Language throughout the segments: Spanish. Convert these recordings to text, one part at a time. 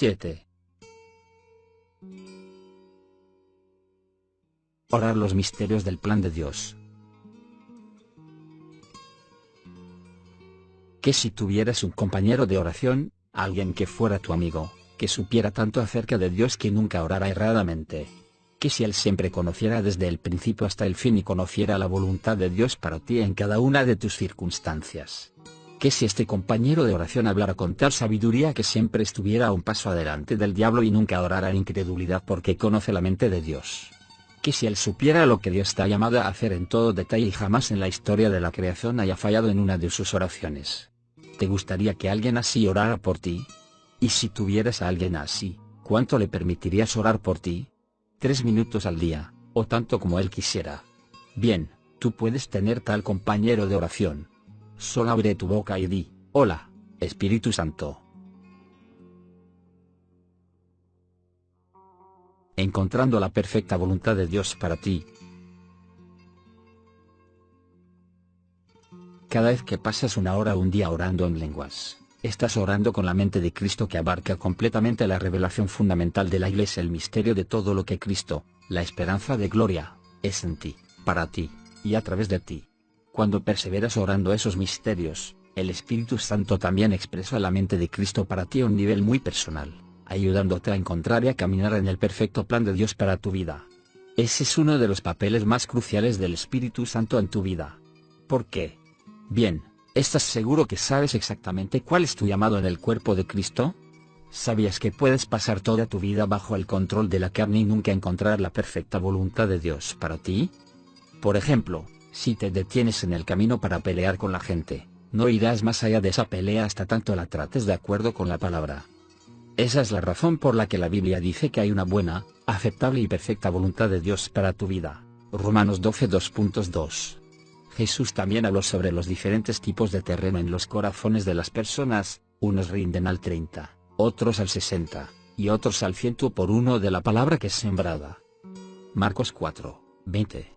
7. Orar los misterios del plan de Dios. ¿Qué si tuvieras un compañero de oración, alguien que fuera tu amigo, que supiera tanto acerca de Dios que nunca orara erradamente? ¿Qué si él siempre conociera desde el principio hasta el fin y conociera la voluntad de Dios para ti en cada una de tus circunstancias? ¿Qué si este compañero de oración hablara con tal sabiduría que siempre estuviera a un paso adelante del diablo y nunca orara en incredulidad porque conoce la mente de Dios? ¿Qué si él supiera lo que Dios está llamado a hacer en todo detalle y jamás en la historia de la creación haya fallado en una de sus oraciones? ¿Te gustaría que alguien así orara por ti? Y si tuvieras a alguien así, ¿cuánto le permitirías orar por ti? 3 minutos al día, o tanto como él quisiera. Bien, tú puedes tener tal compañero de oración. Solo abre tu boca y di: hola, Espíritu Santo. Encontrando la perfecta voluntad de Dios para ti. Cada vez que pasas una hora o un día orando en lenguas, estás orando con la mente de Cristo que abarca completamente la revelación fundamental de la Iglesia, el misterio de todo lo que Cristo, la esperanza de gloria, es en ti, para ti, y a través de ti. Cuando perseveras orando esos misterios, el Espíritu Santo también expresa la mente de Cristo para ti a un nivel muy personal, ayudándote a encontrar y a caminar en el perfecto plan de Dios para tu vida. Ese es uno de los papeles más cruciales del Espíritu Santo en tu vida. ¿Por qué? Bien, ¿estás seguro que sabes exactamente cuál es tu llamado en el cuerpo de Cristo? ¿Sabías que puedes pasar toda tu vida bajo el control de la carne y nunca encontrar la perfecta voluntad de Dios para ti? Por ejemplo, si te detienes en el camino para pelear con la gente, no irás más allá de esa pelea hasta tanto la trates de acuerdo con la palabra. Esa es la razón por la que la Biblia dice que hay una buena, aceptable y perfecta voluntad de Dios para tu vida. Romanos 12 2.2. Jesús también habló sobre los diferentes tipos de terreno en los corazones de las personas: unos rinden al 30, otros al 60, y otros al 100 por uno de la palabra que es sembrada. Marcos 4:20.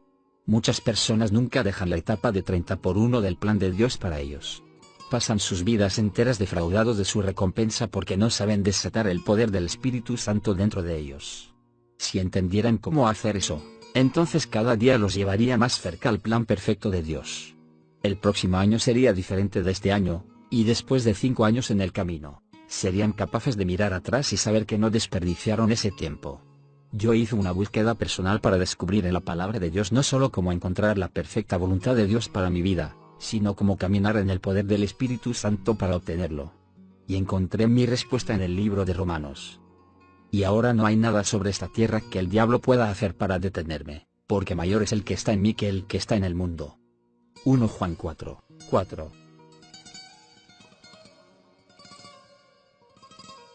Muchas personas nunca dejan la etapa de 30 por 1 del plan de Dios para ellos. Pasan sus vidas enteras defraudados de su recompensa porque no saben desatar el poder del Espíritu Santo dentro de ellos. Si entendieran cómo hacer eso, entonces cada día los llevaría más cerca al plan perfecto de Dios. El próximo año sería diferente de este año, y después de 5 años en el camino, serían capaces de mirar atrás y saber que no desperdiciaron ese tiempo. Yo hice una búsqueda personal para descubrir en la palabra de Dios no solo cómo encontrar la perfecta voluntad de Dios para mi vida, sino cómo caminar en el poder del Espíritu Santo para obtenerlo. Y encontré mi respuesta en el libro de Romanos. Y ahora no hay nada sobre esta tierra que el diablo pueda hacer para detenerme, porque mayor es el que está en mí que el que está en el mundo. 1 Juan 4:4.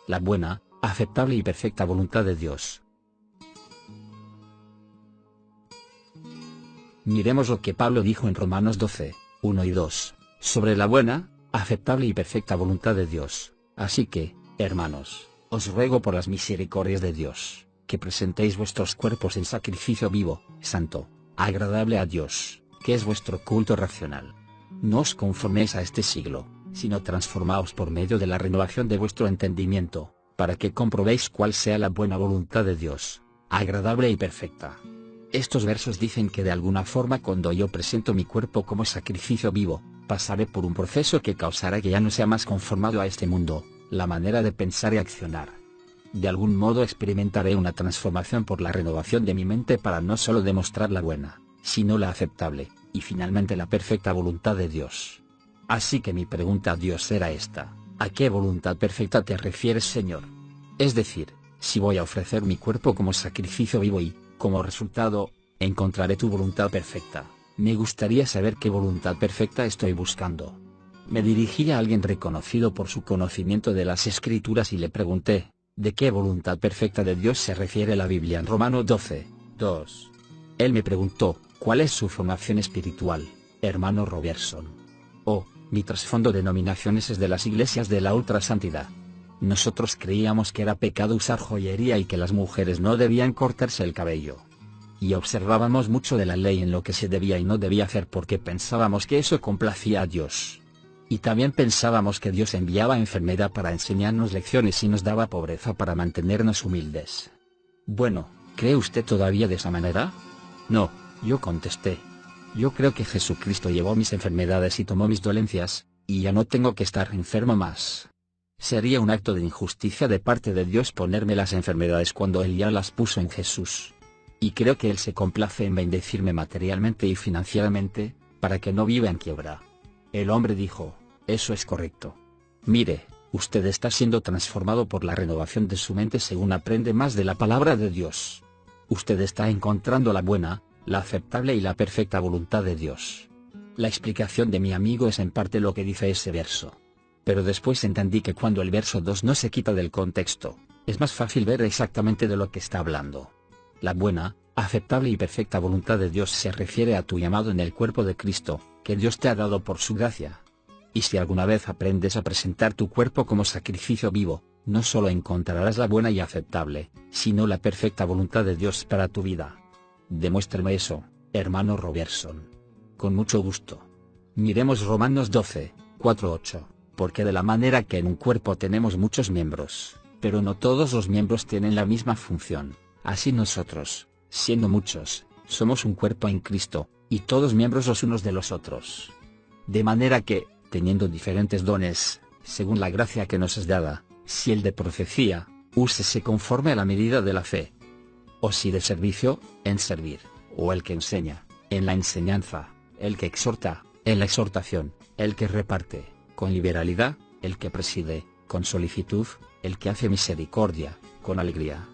La buena, aceptable y perfecta voluntad de Dios. Miremos lo que Pablo dijo en Romanos 12:1 y 2, sobre la buena, aceptable y perfecta voluntad de Dios. Así que, hermanos, os ruego por las misericordias de Dios, que presentéis vuestros cuerpos en sacrificio vivo, santo, agradable a Dios, que es vuestro culto racional. No os conforméis a este siglo, sino transformaos por medio de la renovación de vuestro entendimiento, para que comprobéis cuál sea la buena voluntad de Dios, agradable y perfecta. Estos versos dicen que de alguna forma cuando yo presento mi cuerpo como sacrificio vivo, pasaré por un proceso que causará que ya no sea más conformado a este mundo, la manera de pensar y accionar. De algún modo experimentaré una transformación por la renovación de mi mente para no solo demostrar la buena, sino la aceptable, y finalmente la perfecta voluntad de Dios. Así que mi pregunta a Dios era esta: ¿a qué voluntad perfecta te refieres, Señor? Es decir, si voy a ofrecer mi cuerpo como sacrificio vivo y, como resultado, encontraré tu voluntad perfecta, me gustaría saber qué voluntad perfecta estoy buscando. Me dirigí a alguien reconocido por su conocimiento de las Escrituras y le pregunté: ¿de qué voluntad perfecta de Dios se refiere la Biblia en Romanos 12:2? Él me preguntó: ¿cuál es su formación espiritual, hermano Robertson? Mi trasfondo de denominaciones es de las iglesias de la ultrasantidad. Nosotros creíamos que era pecado usar joyería y que las mujeres no debían cortarse el cabello. Y observábamos mucho de la ley en lo que se debía y no debía hacer porque pensábamos que eso complacía a Dios. Y también pensábamos que Dios enviaba enfermedad para enseñarnos lecciones y nos daba pobreza para mantenernos humildes. Bueno, ¿cree usted todavía de esa manera? No, yo contesté. Yo creo que Jesucristo llevó mis enfermedades y tomó mis dolencias, y ya no tengo que estar enfermo más. Sería un acto de injusticia de parte de Dios ponerme las enfermedades cuando Él ya las puso en Jesús. Y creo que Él se complace en bendecirme materialmente y financieramente, para que no viva en quiebra. El hombre dijo, eso es correcto. Mire, usted está siendo transformado por la renovación de su mente según aprende más de la palabra de Dios. Usted está encontrando la buena, la aceptable y la perfecta voluntad de Dios. La explicación de mi amigo es en parte lo que dice ese verso. Pero después entendí que cuando el verso 2 no se quita del contexto, es más fácil ver exactamente de lo que está hablando. La buena, aceptable y perfecta voluntad de Dios se refiere a tu llamado en el cuerpo de Cristo, que Dios te ha dado por su gracia. Y si alguna vez aprendes a presentar tu cuerpo como sacrificio vivo, no solo encontrarás la buena y aceptable, sino la perfecta voluntad de Dios para tu vida. Demuéstrame eso, hermano Robertson. Con mucho gusto. Miremos Romanos 12, 4-8, porque de la manera que en un cuerpo tenemos muchos miembros, pero no todos los miembros tienen la misma función, así nosotros, siendo muchos, somos un cuerpo en Cristo, y todos miembros los unos de los otros. De manera que, teniendo diferentes dones, según la gracia que nos es dada, si el de profecía, úsese conforme a la medida de la fe. O si de servicio, en servir, o el que enseña, en la enseñanza, el que exhorta, en la exhortación, el que reparte, con liberalidad, el que preside, con solicitud, el que hace misericordia, con alegría.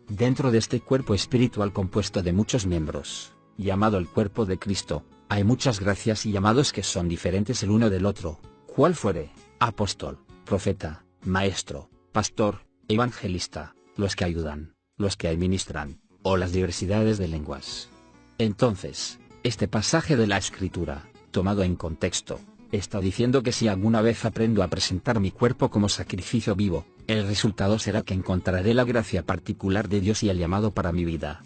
Dentro de este cuerpo espiritual compuesto de muchos miembros, llamado el cuerpo de Cristo, hay muchas gracias y llamados que son diferentes el uno del otro, cual fuere, apóstol, profeta, maestro, pastor, evangelista, los que ayudan, los que administran, o las diversidades de lenguas. Entonces, este pasaje de la Escritura, tomado en contexto, está diciendo que si alguna vez aprendo a presentar mi cuerpo como sacrificio vivo, el resultado será que encontraré la gracia particular de Dios y el llamado para mi vida.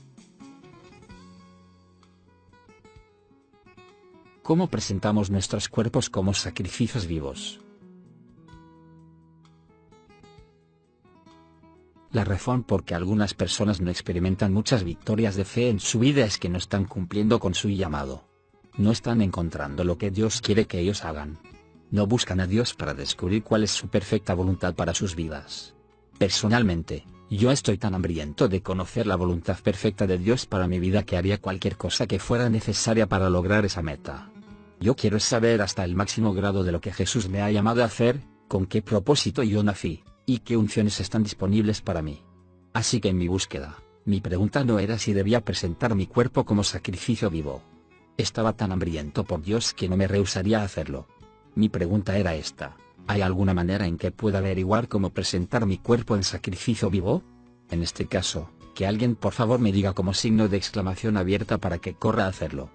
¿Cómo presentamos nuestros cuerpos como sacrificios vivos? La razón por que algunas personas no experimentan muchas victorias de fe en su vida es que no están cumpliendo con su llamado. No están encontrando lo que Dios quiere que ellos hagan. No buscan a Dios para descubrir cuál es su perfecta voluntad para sus vidas. Personalmente, yo estoy tan hambriento de conocer la voluntad perfecta de Dios para mi vida que haría cualquier cosa que fuera necesaria para lograr esa meta. Yo quiero saber hasta el máximo grado de lo que Jesús me ha llamado a hacer, con qué propósito yo nací, y qué unciones están disponibles para mí. Así que en mi búsqueda, mi pregunta no era si debía presentar mi cuerpo como sacrificio vivo. Estaba tan hambriento por Dios que no me rehusaría a hacerlo. Mi pregunta era esta: ¿hay alguna manera en que pueda averiguar cómo presentar mi cuerpo en sacrificio vivo? En este caso, que alguien por favor me diga como signo de exclamación abierta para que corra a hacerlo.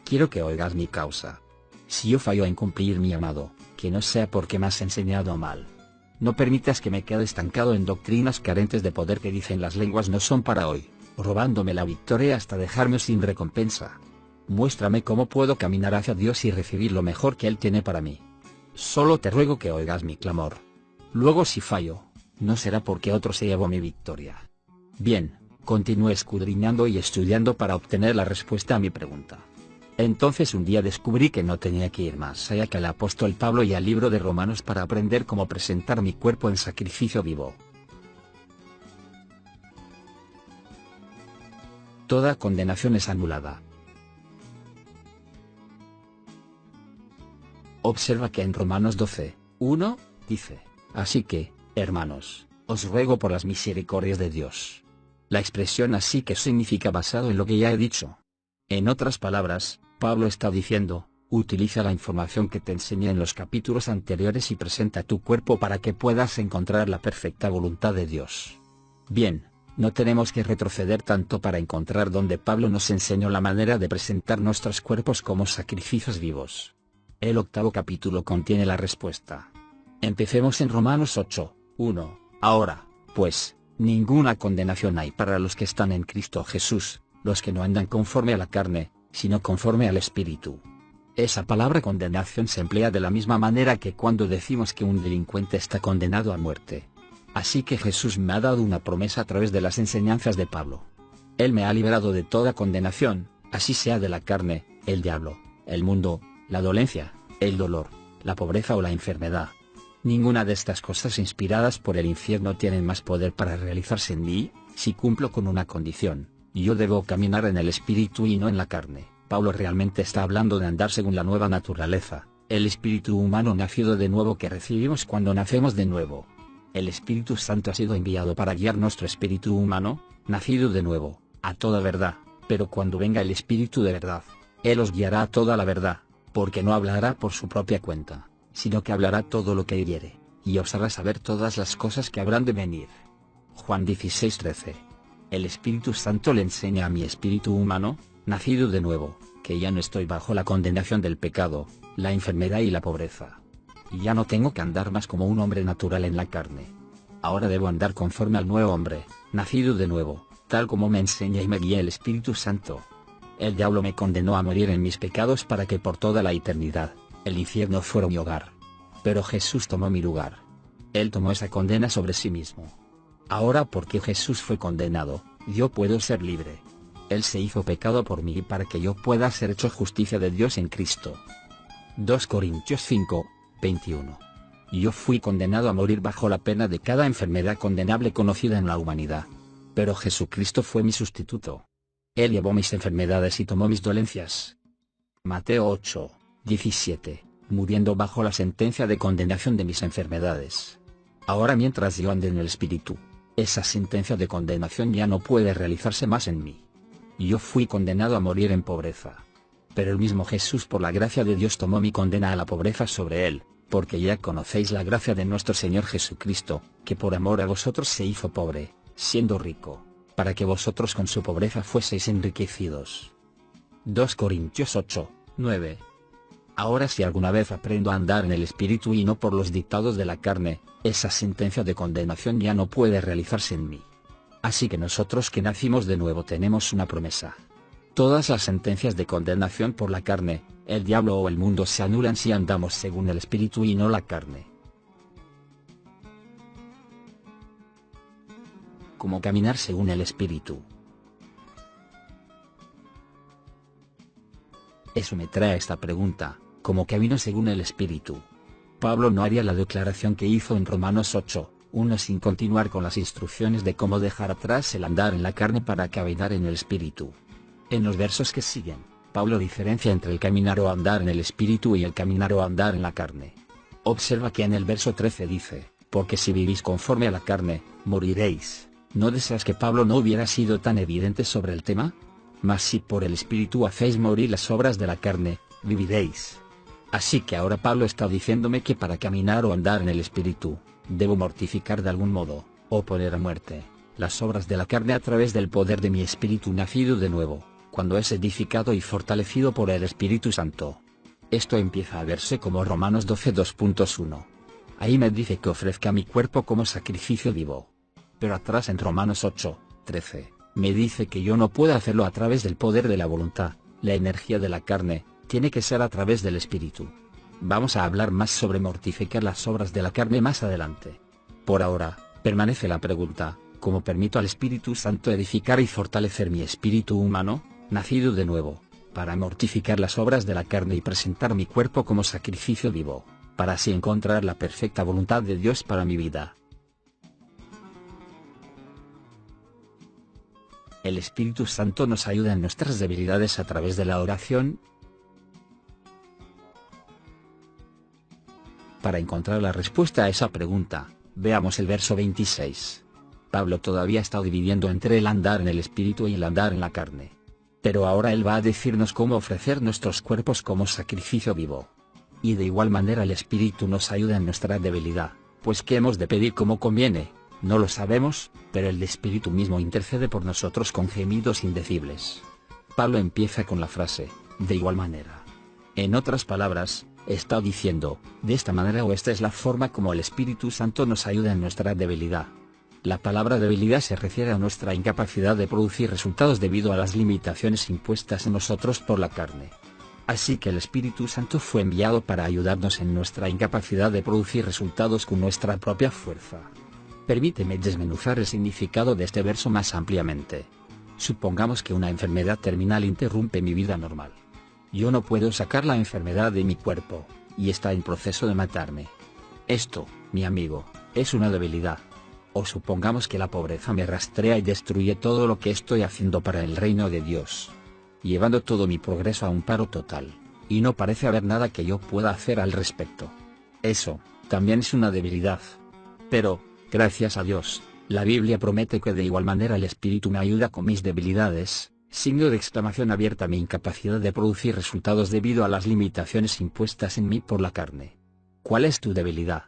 Quiero que oigas mi causa. Si yo fallo en cumplir mi llamado, que no sea porque me has enseñado mal. No permitas que me quede estancado en doctrinas carentes de poder que dicen las lenguas no son para hoy, robándome la victoria hasta dejarme sin recompensa. Muéstrame cómo puedo caminar hacia Dios y recibir lo mejor que Él tiene para mí. Solo te ruego que oigas mi clamor. Luego si fallo, no será porque otro se llevó mi victoria. Bien, continué escudriñando y estudiando para obtener la respuesta a mi pregunta. Entonces un día descubrí que no tenía que ir más allá que al apóstol Pablo y al libro de Romanos para aprender cómo presentar mi cuerpo en sacrificio vivo. Toda condenación es anulada. Observa que en Romanos 12, 1, dice, así que, hermanos, os ruego por las misericordias de Dios. La expresión así que significa basado en lo que ya he dicho. En otras palabras, Pablo está diciendo, utiliza la información que te enseñé en los capítulos anteriores y presenta tu cuerpo para que puedas encontrar la perfecta voluntad de Dios. Bien, no tenemos que retroceder tanto para encontrar donde Pablo nos enseñó la manera de presentar nuestros cuerpos como sacrificios vivos. El 8º capítulo contiene la respuesta. Empecemos en Romanos 8, 1. Ahora, pues, ninguna condenación hay para los que están en Cristo Jesús, los que no andan conforme a la carne, sino conforme al Espíritu. Esa palabra condenación se emplea de la misma manera que cuando decimos que un delincuente está condenado a muerte. Así que Jesús me ha dado una promesa a través de las enseñanzas de Pablo. Él me ha liberado de toda condenación, así sea de la carne, el diablo, el mundo, la dolencia, el dolor, la pobreza o la enfermedad. Ninguna de estas cosas inspiradas por el infierno tienen más poder para realizarse en mí, si cumplo con una condición: yo debo caminar en el espíritu y no en la carne. Pablo realmente está hablando de andar según la nueva naturaleza, el espíritu humano nacido de nuevo que recibimos cuando nacemos de nuevo. El Espíritu Santo ha sido enviado para guiar nuestro espíritu humano, nacido de nuevo, a toda verdad, pero cuando venga el Espíritu de verdad, Él os guiará a toda la verdad, porque no hablará por su propia cuenta, sino que hablará todo lo que oyere, y os hará saber todas las cosas que habrán de venir. Juan 16:13. El Espíritu Santo le enseña a mi espíritu humano, nacido de nuevo, que ya no estoy bajo la condenación del pecado, la enfermedad y la pobreza. Y ya no tengo que andar más como un hombre natural en la carne. Ahora debo andar conforme al nuevo hombre, nacido de nuevo, tal como me enseña y me guía el Espíritu Santo. El diablo me condenó a morir en mis pecados para que por toda la eternidad, el infierno fuera mi hogar. Pero Jesús tomó mi lugar. Él tomó esa condena sobre sí mismo. Ahora, porque Jesús fue condenado, yo puedo ser libre. Él se hizo pecado por mí para que yo pueda ser hecho justicia de Dios en Cristo. 2 Corintios 5:21. Yo fui condenado a morir bajo la pena de cada enfermedad condenable conocida en la humanidad. Pero Jesucristo fue mi sustituto. Él llevó mis enfermedades y tomó mis dolencias. Mateo 8:17, muriendo bajo la sentencia de condenación de mis enfermedades. Ahora, mientras yo ande en el Espíritu, esa sentencia de condenación ya no puede realizarse más en mí. Yo fui condenado a morir en pobreza. Pero el mismo Jesús, por la gracia de Dios, tomó mi condena a la pobreza sobre él, porque ya conocéis la gracia de nuestro Señor Jesucristo, que por amor a vosotros se hizo pobre, siendo rico, para que vosotros con su pobreza fueseis enriquecidos. 2 Corintios 8:9. Ahora, si alguna vez aprendo a andar en el Espíritu y no por los dictados de la carne, esa sentencia de condenación ya no puede realizarse en mí. Así que nosotros que nacimos de nuevo tenemos una promesa. Todas las sentencias de condenación por la carne, el diablo o el mundo se anulan si andamos según el Espíritu y no la carne. ¿Cómo caminar según el Espíritu? Eso me trae a esta pregunta: ¿cómo camino según el Espíritu? Pablo no haría la declaración que hizo en Romanos 8:1 sin continuar con las instrucciones de cómo dejar atrás el andar en la carne para caminar en el Espíritu. En los versos que siguen, Pablo diferencia entre el caminar o andar en el Espíritu y el caminar o andar en la carne. Observa que en el verso 13 dice: porque si vivís conforme a la carne, moriréis. ¿No deseas que Pablo no hubiera sido tan evidente sobre el tema? Mas si por el Espíritu hacéis morir las obras de la carne, viviréis. Así que ahora Pablo está diciéndome que para caminar o andar en el Espíritu, debo mortificar de algún modo, o poner a muerte, las obras de la carne a través del poder de mi espíritu nacido de nuevo, cuando es edificado y fortalecido por el Espíritu Santo. Esto empieza a verse como Romanos 12:2.1. Ahí me dice que ofrezca mi cuerpo como sacrificio vivo. Pero atrás en Romanos 8:13, me dice que yo no puedo hacerlo a través del poder de la voluntad, la energía de la carne, tiene que ser a través del Espíritu. Vamos a hablar más sobre mortificar las obras de la carne más adelante. Por ahora, permanece la pregunta: ¿cómo permito al Espíritu Santo edificar y fortalecer mi espíritu humano, nacido de nuevo, para mortificar las obras de la carne y presentar mi cuerpo como sacrificio vivo, para así encontrar la perfecta voluntad de Dios para mi vida? El Espíritu Santo nos ayuda en nuestras debilidades a través de la oración. Para encontrar la respuesta a esa pregunta, veamos el verso 26. Pablo todavía está dividiendo entre el andar en el Espíritu y el andar en la carne. Pero ahora él va a decirnos cómo ofrecer nuestros cuerpos como sacrificio vivo. Y de igual manera el Espíritu nos ayuda en nuestra debilidad, pues ¿qué hemos de pedir como conviene? No lo sabemos, pero el Espíritu mismo intercede por nosotros con gemidos indecibles. Pablo empieza con la frase, de igual manera. En otras palabras, está diciendo, de esta manera o esta es la forma como el Espíritu Santo nos ayuda en nuestra debilidad. La palabra debilidad se refiere a nuestra incapacidad de producir resultados debido a las limitaciones impuestas en nosotros por la carne. Así que el Espíritu Santo fue enviado para ayudarnos en nuestra incapacidad de producir resultados con nuestra propia fuerza. Permíteme desmenuzar el significado de este verso más ampliamente. Supongamos que una enfermedad terminal interrumpe mi vida normal. Yo no puedo sacar la enfermedad de mi cuerpo, y está en proceso de matarme. Esto, mi amigo, es una debilidad. O supongamos que la pobreza me rastrea y destruye todo lo que estoy haciendo para el reino de Dios, llevando todo mi progreso a un paro total, y no parece haber nada que yo pueda hacer al respecto. Eso, también es una debilidad. Pero, gracias a Dios, la Biblia promete que de igual manera el Espíritu me ayuda con mis debilidades, signo de exclamación abierta a mi incapacidad de producir resultados debido a las limitaciones impuestas en mí por la carne. ¿Cuál es tu debilidad?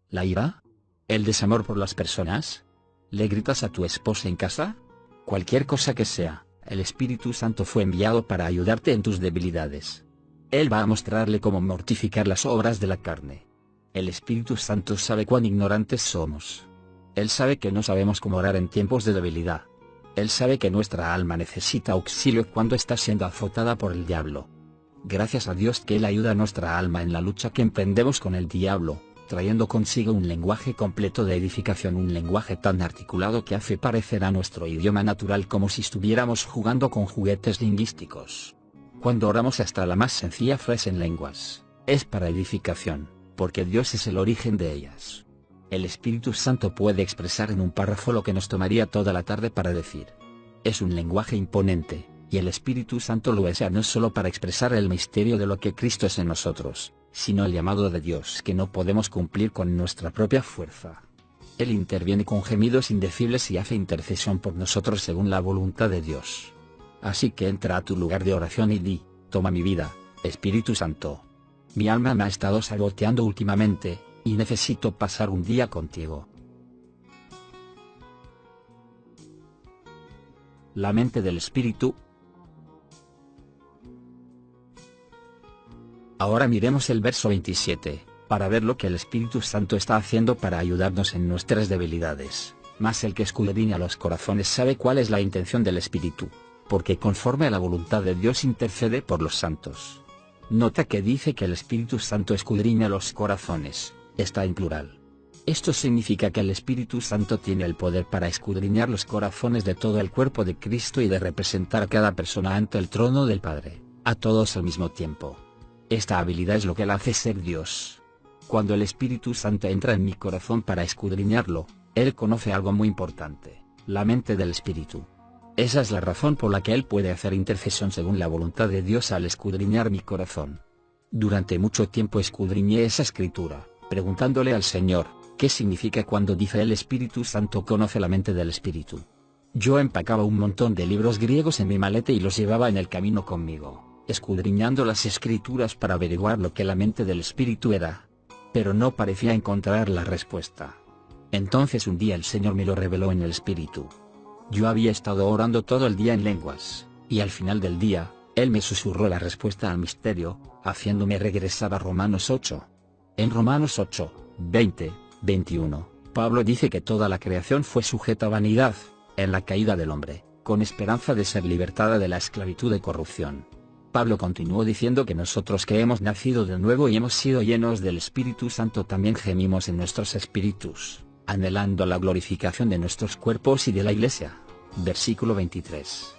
¿La ira? ¿El desamor por las personas? ¿Le gritas a tu esposa en casa? Cualquier cosa que sea, el Espíritu Santo fue enviado para ayudarte en tus debilidades. Él va a mostrarle cómo mortificar las obras de la carne. El Espíritu Santo sabe cuán ignorantes somos. Él sabe que no sabemos cómo orar en tiempos de debilidad. Él sabe que nuestra alma necesita auxilio cuando está siendo azotada por el diablo. Gracias a Dios que Él ayuda a nuestra alma en la lucha que emprendemos con el diablo, trayendo consigo un lenguaje completo de edificación, un lenguaje tan articulado que hace parecer a nuestro idioma natural como si estuviéramos jugando con juguetes lingüísticos. Cuando oramos hasta la más sencilla frase en lenguas, es para edificación, porque Dios es el origen de ellas. El Espíritu Santo puede expresar en un párrafo lo que nos tomaría toda la tarde para decir. Es un lenguaje imponente, y el Espíritu Santo lo desea no solo para expresar el misterio de lo que Cristo es en nosotros, sino el llamado de Dios que no podemos cumplir con nuestra propia fuerza. Él interviene con gemidos indecibles y hace intercesión por nosotros según la voluntad de Dios. Así que entra a tu lugar de oración y di: toma mi vida, Espíritu Santo. Mi alma me ha estado saboteando últimamente, y necesito pasar un día contigo. La mente del Espíritu. Ahora miremos el verso 27, para ver lo que el Espíritu Santo está haciendo para ayudarnos en nuestras debilidades. Mas el que escudriña los corazones sabe cuál es la intención del Espíritu, porque conforme a la voluntad de Dios intercede por los santos. Nota que dice que el Espíritu Santo escudriña los corazones, está en plural. Esto significa que el Espíritu Santo tiene el poder para escudriñar los corazones de todo el cuerpo de Cristo y de representar a cada persona ante el trono del Padre, a todos al mismo tiempo. Esta habilidad es lo que le hace ser Dios. Cuando el Espíritu Santo entra en mi corazón para escudriñarlo, Él conoce algo muy importante, la mente del Espíritu. Esa es la razón por la que Él puede hacer intercesión según la voluntad de Dios al escudriñar mi corazón. Durante mucho tiempo escudriñé esa escritura, preguntándole al Señor, ¿qué significa cuando dice el Espíritu Santo conoce la mente del Espíritu? Yo empacaba un montón de libros griegos en mi maleta y los llevaba en el camino conmigo, escudriñando las escrituras para averiguar lo que la mente del Espíritu era. Pero no parecía encontrar la respuesta. Entonces un día el Señor me lo reveló en el Espíritu. Yo había estado orando todo el día en lenguas, y al final del día, Él me susurró la respuesta al misterio, haciéndome regresar a Romanos 8. En Romanos 8, 20, 21, Pablo dice que toda la creación fue sujeta a vanidad, en la caída del hombre, con esperanza de ser libertada de la esclavitud de corrupción. Pablo continuó diciendo que nosotros que hemos nacido de nuevo y hemos sido llenos del Espíritu Santo también gemimos en nuestros espíritus, anhelando la glorificación de nuestros cuerpos y de la Iglesia. Versículo 23.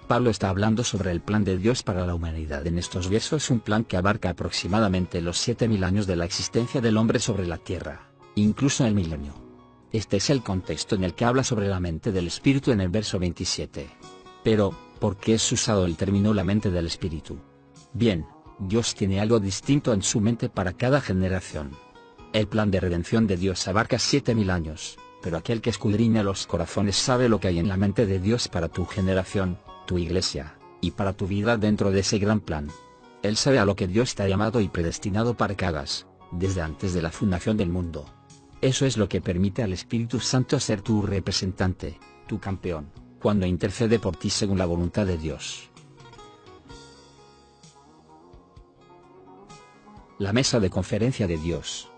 Pablo está hablando sobre el plan de Dios para la humanidad en estos versos, un plan que abarca aproximadamente los 7000 años de la existencia del hombre sobre la tierra, incluso el milenio. Este es el contexto en el que habla sobre la mente del Espíritu en el verso 27. Pero, ¿por qué es usado el término la mente del Espíritu? Bien, Dios tiene algo distinto en su mente para cada generación. El plan de redención de Dios abarca 7000 años, pero aquel que escudriña los corazones sabe lo que hay en la mente de Dios para tu generación, tu iglesia, y para tu vida dentro de ese gran plan. Él sabe a lo que Dios te ha llamado y predestinado para que hagas, desde antes de la fundación del mundo. Eso es lo que permite al Espíritu Santo ser tu representante, tu campeón, cuando intercede por ti según la voluntad de Dios. La mesa de conferencia de Dios.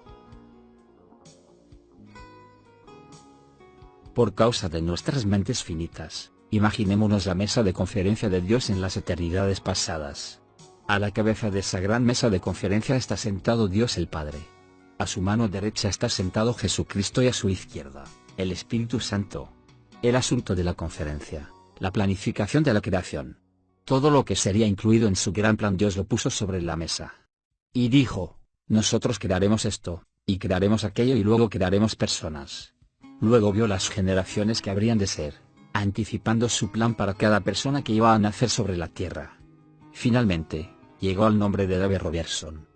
Por causa de nuestras mentes finitas, imaginémonos la mesa de conferencia de Dios en las eternidades pasadas. A la cabeza de esa gran mesa de conferencia está sentado Dios el Padre. A su mano derecha está sentado Jesucristo y a su izquierda, el Espíritu Santo. El asunto de la conferencia, la planificación de la creación. Todo lo que sería incluido en su gran plan Dios lo puso sobre la mesa. Y dijo, nosotros crearemos esto, y crearemos aquello y luego crearemos personas. Luego vio las generaciones que habrían de ser, anticipando su plan para cada persona que iba a nacer sobre la tierra. Finalmente, llegó al nombre de Dave Robertson.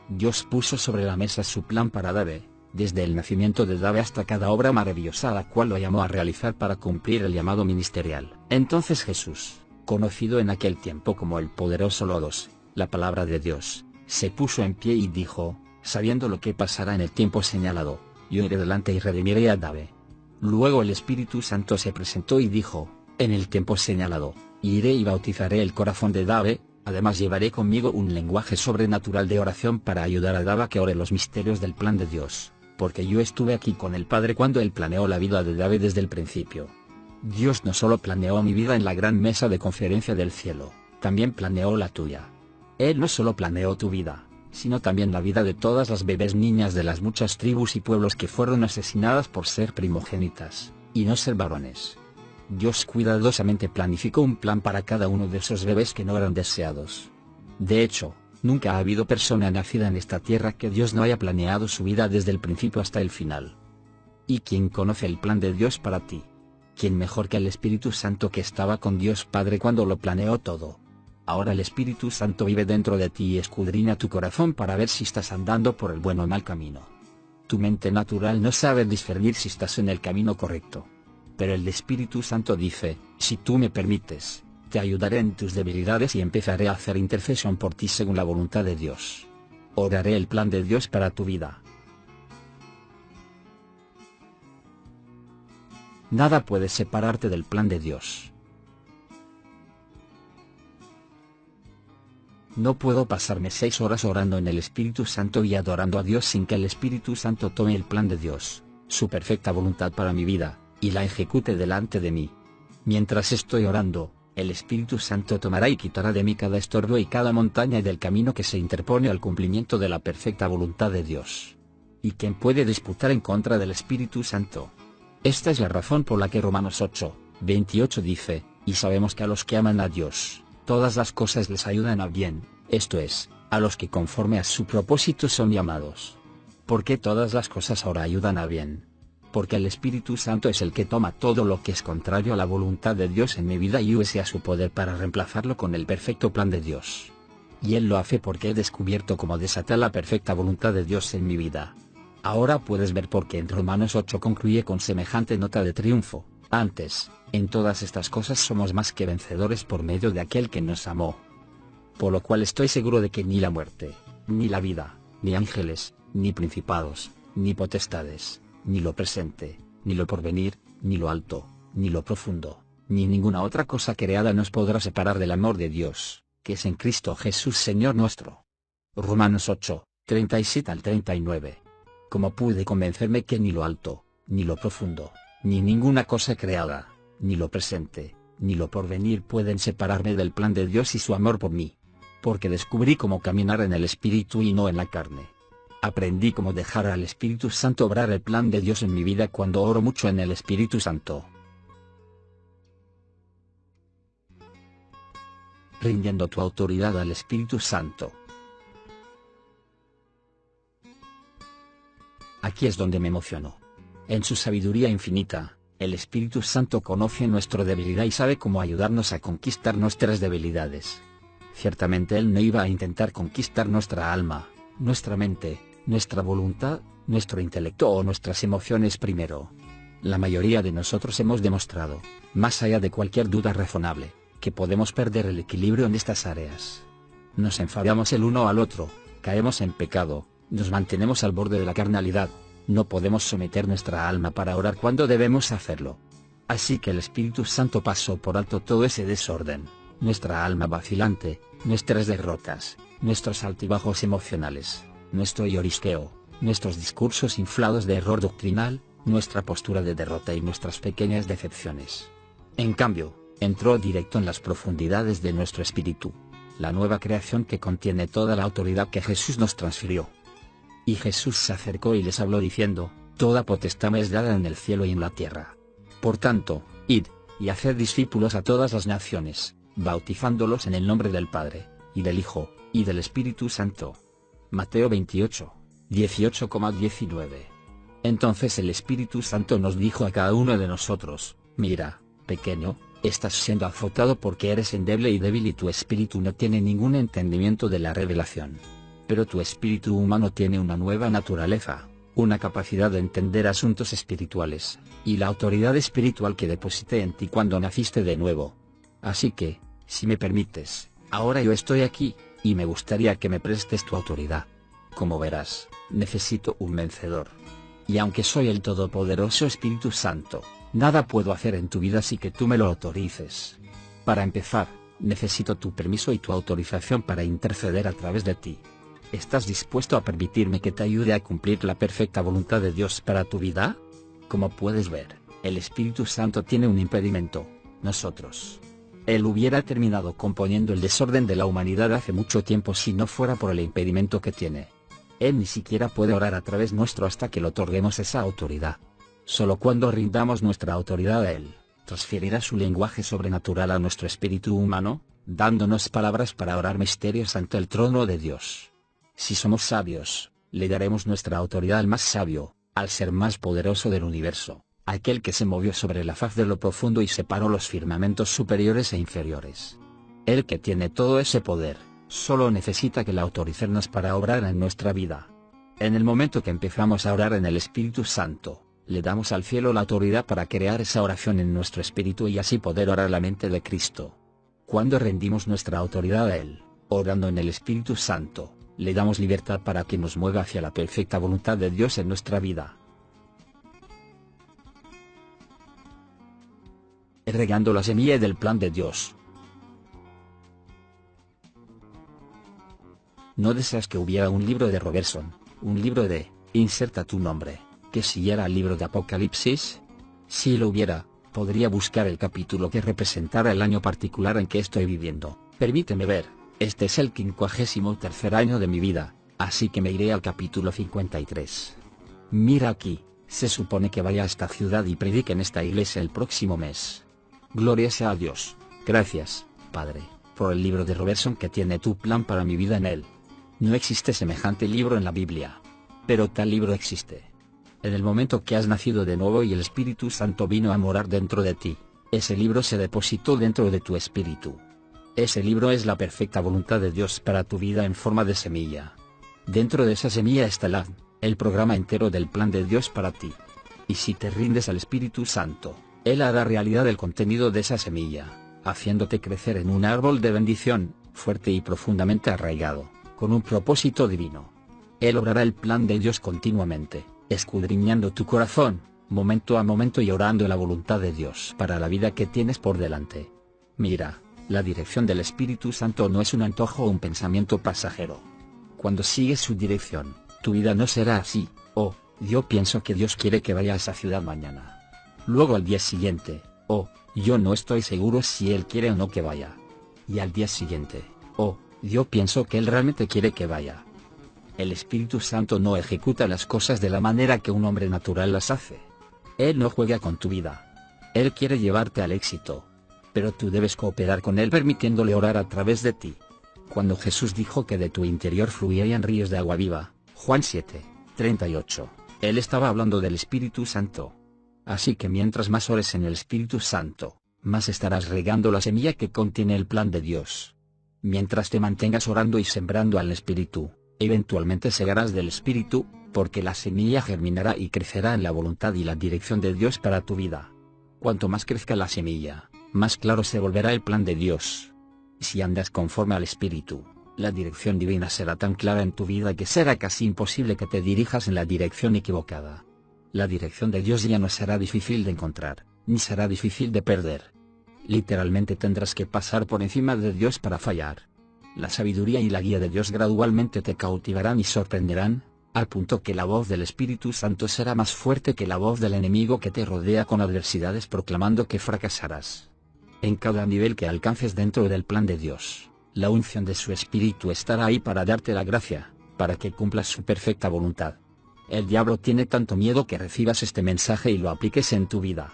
Dios puso sobre la mesa su plan para Dave, desde el nacimiento de Dave hasta cada obra maravillosa a la cual lo llamó a realizar para cumplir el llamado ministerial. Entonces Jesús, conocido en aquel tiempo como el poderoso Logos, la palabra de Dios, se puso en pie y dijo, sabiendo lo que pasará en el tiempo señalado, yo iré delante y redimiré a Dave. Luego el Espíritu Santo se presentó y dijo, en el tiempo señalado, iré y bautizaré el corazón de Dave, además llevaré conmigo un lenguaje sobrenatural de oración para ayudar a Dave a que ore los misterios del plan de Dios, porque yo estuve aquí con el Padre cuando él planeó la vida de Dave desde el principio. Dios no solo planeó mi vida en la gran mesa de conferencia del cielo, también planeó la tuya. Él no solo planeó tu vida, sino también la vida de todas las bebés niñas de las muchas tribus y pueblos que fueron asesinadas por ser primogénitas, y no ser varones. Dios cuidadosamente planificó un plan para cada uno de esos bebés que no eran deseados. De hecho, nunca ha habido persona nacida en esta tierra que Dios no haya planeado su vida desde el principio hasta el final. ¿Y quién conoce el plan de Dios para ti? ¿Quién mejor que el Espíritu Santo que estaba con Dios Padre cuando lo planeó todo? Ahora el Espíritu Santo vive dentro de ti y escudriña tu corazón para ver si estás andando por el buen o mal camino. Tu mente natural no sabe discernir si estás en el camino correcto. Pero el Espíritu Santo dice, si tú me permites, te ayudaré en tus debilidades y empezaré a hacer intercesión por ti según la voluntad de Dios. Oraré el plan de Dios para tu vida. Nada puede separarte del plan de Dios. No puedo pasarme 6 horas orando en el Espíritu Santo y adorando a Dios sin que el Espíritu Santo tome el plan de Dios, su perfecta voluntad para mi vida, y la ejecute delante de mí. Mientras estoy orando, el Espíritu Santo tomará y quitará de mí cada estorbo y cada montaña del camino que se interpone al cumplimiento de la perfecta voluntad de Dios. ¿Y quién puede disputar en contra del Espíritu Santo? Esta es la razón por la que Romanos 8:28 dice, y sabemos que a los que aman a Dios, todas las cosas les ayudan a bien, esto es, a los que conforme a su propósito son llamados. ¿Por qué todas las cosas ahora ayudan a bien? Porque el Espíritu Santo es el que toma todo lo que es contrario a la voluntad de Dios en mi vida y usa su poder para reemplazarlo con el perfecto plan de Dios. Y Él lo hace porque he descubierto cómo desatar la perfecta voluntad de Dios en mi vida. Ahora puedes ver por qué en Romanos 8 concluye con semejante nota de triunfo. Antes, en todas estas cosas somos más que vencedores por medio de aquel que nos amó. Por lo cual estoy seguro de que ni la muerte, ni la vida, ni ángeles, ni principados, ni potestades, ni lo presente, ni lo porvenir, ni lo alto, ni lo profundo, ni ninguna otra cosa creada nos podrá separar del amor de Dios, que es en Cristo Jesús Señor nuestro. Romanos 8:37 al 39. ¿Cómo pude convencerme que ni lo alto, ni lo profundo, ni ninguna cosa creada, ni lo presente, ni lo porvenir pueden separarme del plan de Dios y su amor por mí? Porque descubrí cómo caminar en el Espíritu y no en la carne. Aprendí cómo dejar al Espíritu Santo obrar el plan de Dios en mi vida cuando oro mucho en el Espíritu Santo. Rindiendo tu autoridad al Espíritu Santo. Aquí es donde me emociono. En su sabiduría infinita, el Espíritu Santo conoce nuestra debilidad y sabe cómo ayudarnos a conquistar nuestras debilidades. Ciertamente Él no iba a intentar conquistar nuestra alma, nuestra mente, nuestra voluntad, nuestro intelecto o nuestras emociones primero. La mayoría de nosotros hemos demostrado, más allá de cualquier duda razonable, que podemos perder el equilibrio en estas áreas. Nos enfadamos el uno al otro, caemos en pecado, nos mantenemos al borde de la carnalidad, no podemos someter nuestra alma para orar cuando debemos hacerlo. Así que el Espíritu Santo pasó por alto todo ese desorden, nuestra alma vacilante, nuestras derrotas, nuestros altibajos emocionales, nuestro llorisqueo, nuestros discursos inflados de error doctrinal, nuestra postura de derrota y nuestras pequeñas decepciones. En cambio, entró directo en las profundidades de nuestro espíritu. la nueva creación que contiene toda la autoridad que Jesús nos transfirió. Y Jesús se acercó y les habló diciendo: toda potestad me es dada en el cielo y en la tierra. Por tanto, id, y haced discípulos a todas las naciones, bautizándolos en el nombre del Padre, y del Hijo, y del Espíritu Santo. Mateo 28, 18,19. Entonces el Espíritu Santo nos dijo a cada uno de nosotros: mira, pequeño, estás siendo azotado porque eres endeble y débil y tu espíritu no tiene ningún entendimiento de la revelación. Pero tu espíritu humano tiene una nueva naturaleza, una capacidad de entender asuntos espirituales, y la autoridad espiritual que deposité en ti cuando naciste de nuevo. Así que, si me permites, ahora yo estoy aquí, y me gustaría que me prestes tu autoridad. Como verás, necesito un vencedor. Y aunque soy el todopoderoso Espíritu Santo, nada puedo hacer en tu vida sin que tú me lo autorices. Para empezar, necesito tu permiso y tu autorización para interceder a través de ti. ¿Estás dispuesto a permitirme que te ayude a cumplir la perfecta voluntad de Dios para tu vida? Como puedes ver, el Espíritu Santo tiene un impedimento: nosotros. Él hubiera terminado componiendo el desorden de la humanidad hace mucho tiempo si no fuera por el impedimento que tiene. Él ni siquiera puede orar a través nuestro hasta que le otorguemos esa autoridad. Solo cuando rindamos nuestra autoridad a Él, transferirá su lenguaje sobrenatural a nuestro espíritu humano, dándonos palabras para orar misterios ante el trono de Dios. Si somos sabios, le daremos nuestra autoridad al más sabio, al ser más poderoso del universo, aquel que se movió sobre la faz de lo profundo y separó los firmamentos superiores e inferiores. Él que tiene todo ese poder, solo necesita que la autoricemos para obrar en nuestra vida. En el momento que empezamos a orar en el Espíritu Santo, le damos al cielo la autoridad para crear esa oración en nuestro espíritu y así poder orar la mente de Cristo. Cuando rendimos nuestra autoridad a Él, orando en el Espíritu Santo, le damos libertad para que nos mueva hacia la perfecta voluntad de Dios en nuestra vida. Regando la semilla del plan de Dios. ¿No deseas que hubiera un libro de Robertson, un libro de, inserta tu nombre, que siguiera el libro de Apocalipsis? Si lo hubiera, podría buscar el capítulo que representara el año particular en que estoy viviendo. Permíteme ver, este es el 53º año de mi vida, así que me iré al capítulo 53. Mira aquí, se supone que vaya a esta ciudad y predique en esta iglesia el próximo mes. Gloria sea a Dios. Gracias, Padre, por el libro de Robertson que tiene tu plan para mi vida en él. No existe semejante libro en la Biblia. Pero tal libro existe. En el momento que has nacido de nuevo y el Espíritu Santo vino a morar dentro de ti, ese libro se depositó dentro de tu espíritu. Ese libro es la perfecta voluntad de Dios para tu vida en forma de semilla. Dentro de esa semilla está el programa entero del plan de Dios para ti. Y si te rindes al Espíritu Santo, Él hará realidad el contenido de esa semilla, haciéndote crecer en un árbol de bendición, fuerte y profundamente arraigado, con un propósito divino. Él obrará el plan de Dios continuamente, escudriñando tu corazón, momento a momento y orando la voluntad de Dios para la vida que tienes por delante. Mira, la dirección del Espíritu Santo no es un antojo o un pensamiento pasajero. Cuando sigues su dirección, tu vida no será así: oh, yo pienso que Dios quiere que vaya a esa ciudad mañana. Luego al día siguiente: oh, yo no estoy seguro si Él quiere o no que vaya. Y al día siguiente: oh, yo pienso que Él realmente quiere que vaya. El Espíritu Santo no ejecuta las cosas de la manera que un hombre natural las hace. Él no juega con tu vida. Él quiere llevarte al éxito. Pero tú debes cooperar con Él permitiéndole orar a través de ti. Cuando Jesús dijo que de tu interior fluirían ríos de agua viva, Juan 7, 38, Él estaba hablando del Espíritu Santo. Así que mientras más ores en el Espíritu Santo, más estarás regando la semilla que contiene el plan de Dios. Mientras te mantengas orando y sembrando al Espíritu, eventualmente segarás del Espíritu, porque la semilla germinará y crecerá en la voluntad y la dirección de Dios para tu vida. Cuanto más crezca la semilla, más claro se volverá el plan de Dios. Si andas conforme al Espíritu, la dirección divina será tan clara en tu vida que será casi imposible que te dirijas en la dirección equivocada. La dirección de Dios ya no será difícil de encontrar, ni será difícil de perder. Literalmente tendrás que pasar por encima de Dios para fallar. La sabiduría y la guía de Dios gradualmente te cautivarán y sorprenderán, al punto que la voz del Espíritu Santo será más fuerte que la voz del enemigo que te rodea con adversidades proclamando que fracasarás. En cada nivel que alcances dentro del plan de Dios, La unción de su espíritu estará ahí para darte la gracia, para que cumplas su perfecta voluntad. El diablo tiene tanto miedo que recibas este mensaje y lo apliques en tu vida.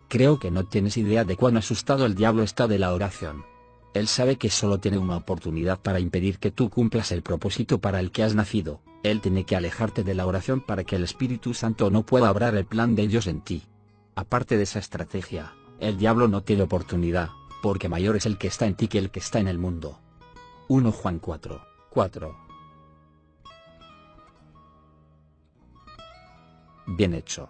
Creo que no tienes idea de cuán asustado el diablo está de la oración. Él sabe que solo tiene una oportunidad para impedir que tú cumplas el propósito para el que has nacido. Él tiene que alejarte de la oración para que el Espíritu Santo no pueda obrar el plan de Dios en ti. Aparte de esa estrategia, el diablo no tiene oportunidad, porque mayor es el que está en ti que el que está en el mundo. 1 Juan 4:4. Bien hecho.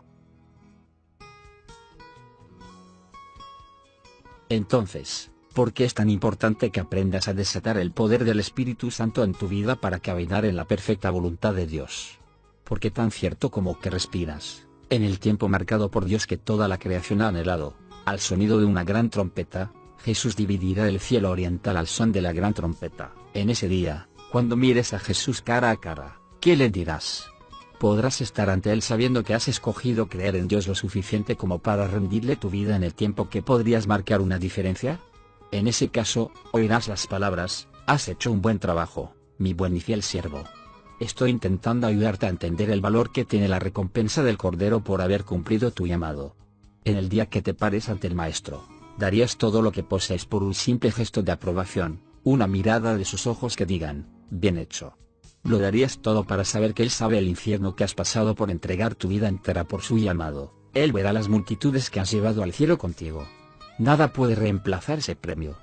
Entonces, ¿por qué es tan importante que aprendas a desatar el poder del Espíritu Santo en tu vida para caminar en la perfecta voluntad de Dios? Porque tan cierto como que respiras, en el tiempo marcado por Dios que toda la creación ha anhelado, al sonido de una gran trompeta, Jesús dividirá el cielo oriental al son de la gran trompeta. En ese día, cuando mires a Jesús cara a cara, ¿qué le dirás? ¿Podrás estar ante Él sabiendo que has escogido creer en Dios lo suficiente como para rendirle tu vida en el tiempo que podrías marcar una diferencia? En ese caso, oirás las palabras: has hecho un buen trabajo, mi buen y fiel siervo. Estoy intentando ayudarte a entender el valor que tiene la recompensa del Cordero por haber cumplido tu llamado. En el día que te pares ante el Maestro, darías todo lo que posees por un simple gesto de aprobación, una mirada de sus ojos que digan: bien hecho. Lo darías todo para saber que Él sabe el infierno que has pasado por entregar tu vida entera por su llamado. Él verá las multitudes que has llevado al cielo contigo. Nada puede reemplazar ese premio.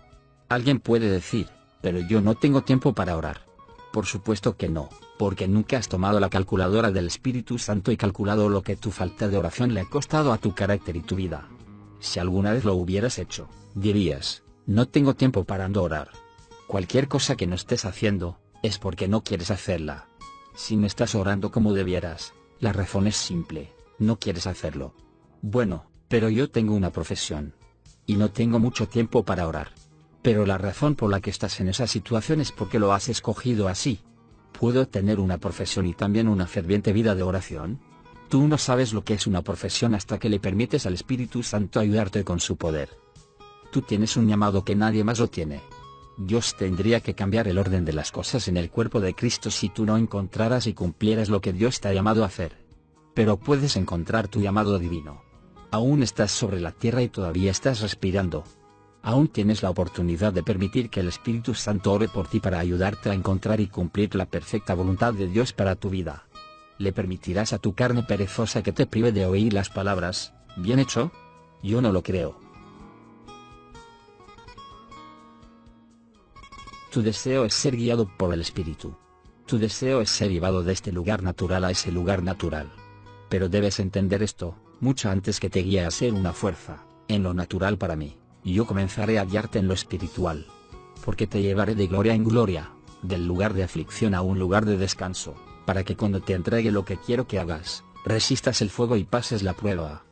Alguien puede decir: pero yo no tengo tiempo para orar. Por supuesto que no, porque nunca has tomado la calculadora del Espíritu Santo y calculado lo que tu falta de oración le ha costado a tu carácter y tu vida. Si alguna vez lo hubieras hecho, dirías: no tengo tiempo para no orar. Cualquier cosa que no estés haciendo, es porque no quieres hacerla. Si no estás orando como debieras, la razón es simple: no quieres hacerlo. Bueno, pero yo tengo una profesión. Y no tengo mucho tiempo para orar. Pero la razón por la que estás en esa situación es porque lo has escogido así. ¿Puedo tener una profesión y también una ferviente vida de oración? Tú no sabes lo que es una profesión hasta que le permites al Espíritu Santo ayudarte con su poder. Tú tienes un llamado que nadie más lo tiene. Dios tendría que cambiar el orden de las cosas en el cuerpo de Cristo si tú no encontraras y cumplieras lo que Dios te ha llamado a hacer. Pero puedes encontrar tu llamado divino. Aún estás sobre la tierra y todavía estás respirando. Aún tienes la oportunidad de permitir que el Espíritu Santo ore por ti para ayudarte a encontrar y cumplir la perfecta voluntad de Dios para tu vida. ¿Le permitirás a tu carne perezosa que te prive de oír las palabras: bien hecho? Yo no lo creo. Tu deseo es ser guiado por el Espíritu. Tu deseo es ser llevado de este lugar natural a ese lugar natural. Pero debes entender esto: mucho antes que te guíe a ser una fuerza, en lo natural para mí, yo comenzaré a guiarte en lo espiritual. Porque te llevaré de gloria en gloria, del lugar de aflicción a un lugar de descanso, para que cuando te entregue lo que quiero que hagas, resistas el fuego y pases la prueba.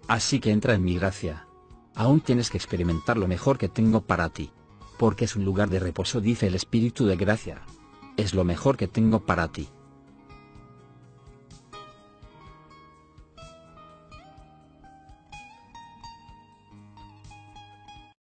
Así que entra en mi gracia. Aún tienes que experimentar lo mejor que tengo para ti. Porque es un lugar de reposo, dice el Espíritu de gracia. Es lo mejor que tengo para ti.